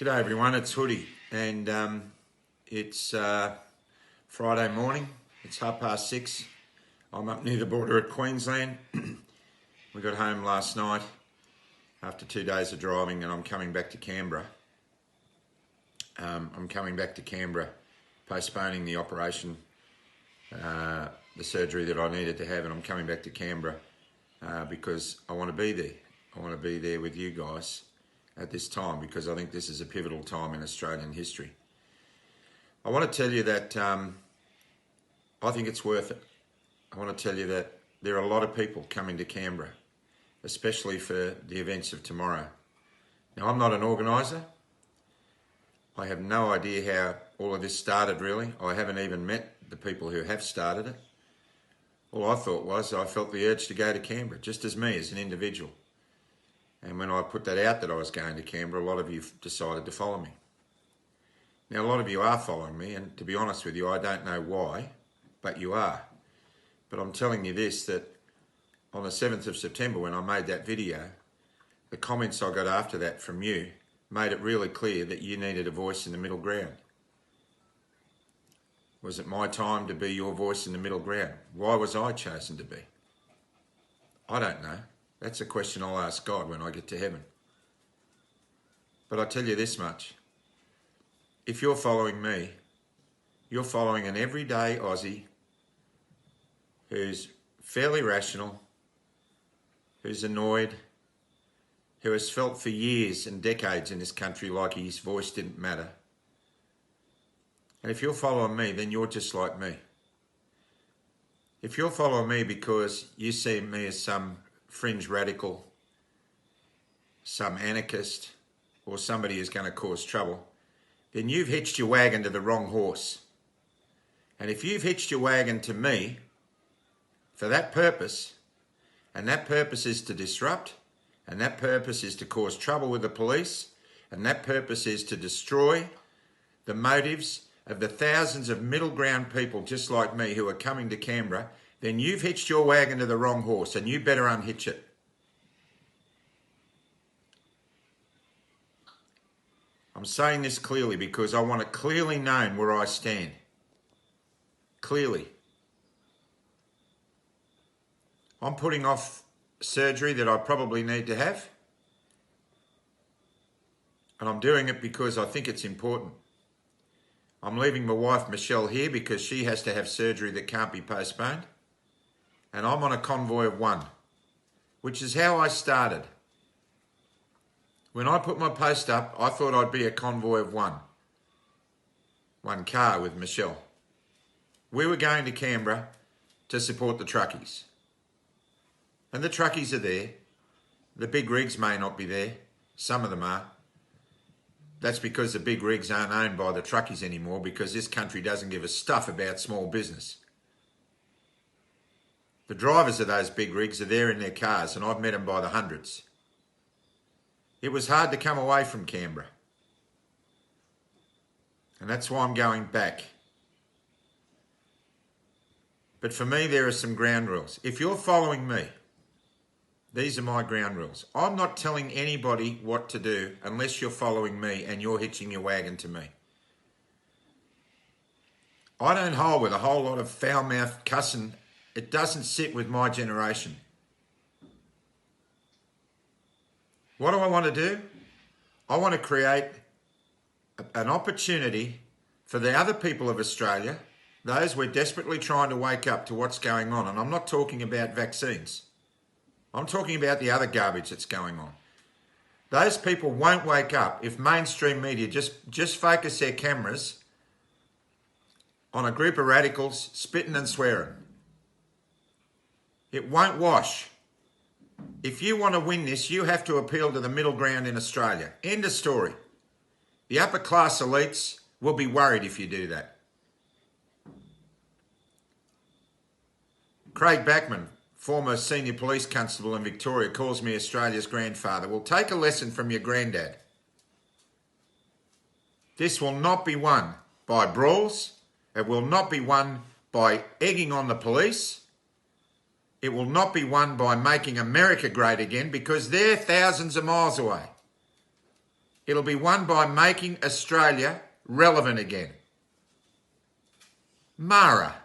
G'day everyone, it's Hoodie and it's Friday morning, it's 6:30. I'm up near the border at Queensland. We got home last night after 2 days of driving and I'm coming back to Canberra. Postponing the operation, the surgery that I needed to have, and I'm coming back to Canberra because I want to be there. I want to be there with you guys at this time because I think this is a pivotal time in Australian history. I want to tell you that I think it's worth it. I want to tell you that there are a lot of people coming to Canberra, especially for the events of tomorrow. Now, I'm not an organiser. I have no idea how all of this started, really. I haven't even met the people who have started it. All I thought was I felt the urge to go to Canberra, just as me, as an individual. And when I put that out that I was going to Canberra, a lot of you decided to follow me. Now, a lot of you are following me, and to be honest with you, I don't know why, but you are. But I'm telling you this, that on the 7th of September, when I made that video, the comments I got after that from you made it really clear that you needed a voice in the middle ground. Was it my time to be your voice in the middle ground? Why was I chosen to be? I don't know. That's a question I'll ask God when I get to heaven. But I tell you this much. If you're following me, you're following an everyday Aussie who's fairly rational, who's annoyed, who has felt for years and decades in this country like his voice didn't matter. And if you're following me, then you're just like me. If you're following me because you see me as some fringe radical, some anarchist, or somebody who's going to cause trouble, then you've hitched your wagon to the wrong horse. And if you've hitched your wagon to me for that purpose, and that purpose is to disrupt, and that purpose is to cause trouble with the police, and that purpose is to destroy the motives of the thousands of middle ground people just like me who are coming to Canberra, then you've hitched your wagon to the wrong horse and you better unhitch it. I'm saying this clearly because I want it clearly known where I stand. Clearly. I'm putting off surgery that I probably need to have. And I'm doing it because I think it's important. I'm leaving my wife Michelle here because she has to have surgery that can't be postponed. And I'm on a convoy of one, which is how I started. When I put my post up, I thought I'd be a convoy of one. One car with Michelle. We were going to Canberra to support the truckies. And the truckies are there. The big rigs may not be there. Some of them are. That's because the big rigs aren't owned by the truckies anymore because this country doesn't give a stuff about small business. The drivers of those big rigs are there in their cars and I've met them by the hundreds. It was hard to come away from Canberra. And that's why I'm going back. But for me, there are some ground rules. If you're following me, these are my ground rules. I'm not telling anybody what to do unless you're following me and you're hitching your wagon to me. I don't hold with a whole lot of foul-mouthed cussing. It doesn't sit with my generation. What do I want to do? I want to create an opportunity for the other people of Australia, those we're desperately trying to wake up to what's going on. And I'm not talking about vaccines. I'm talking about the other garbage that's going on. Those people won't wake up if mainstream media just focus their cameras on a group of radicals spitting and swearing. It won't wash. If you want to win this, you have to appeal to the middle ground in Australia. End of story. The upper class elites will be worried if you do that. Craig Backman, former senior police constable in Victoria, calls me Australia's grandfather. Well, take a lesson from your granddad. This will not be won by brawls. It will not be won by egging on the police. It will not be won by making America great again because they're thousands of miles away. It'll be won by making Australia relevant again. Mara.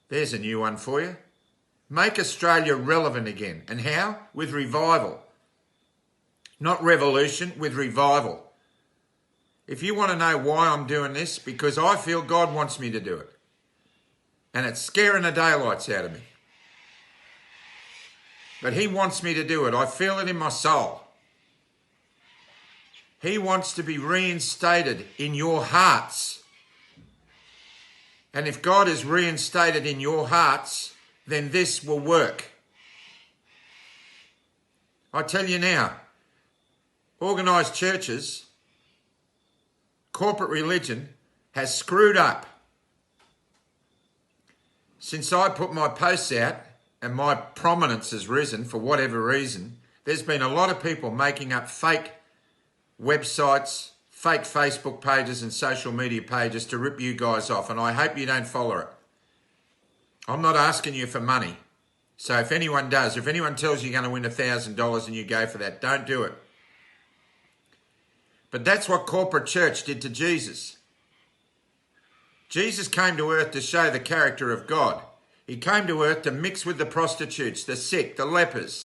There's a new one for you. Make Australia relevant again. And how? With revival. Not revolution, with revival. If you want to know why I'm doing this, because I feel God wants me to do it. And it's scaring the daylights out of me. But he wants me to do it. I feel it in my soul. He wants to be reinstated in your hearts. And if God is reinstated in your hearts, then this will work. I tell you now, organised churches, corporate religion has screwed up. Since I put my posts out and my prominence has risen for whatever reason, there's been a lot of people making up fake websites, fake Facebook pages and social media pages to rip you guys off, and I hope you don't follow it. I'm not asking you for money. So if anyone does, if anyone tells you you're going to win $1,000 and you go for that, don't do it. But that's what corporate church did to Jesus. Jesus came to earth to show the character of God. He came to earth to mix with the prostitutes, the sick, the lepers,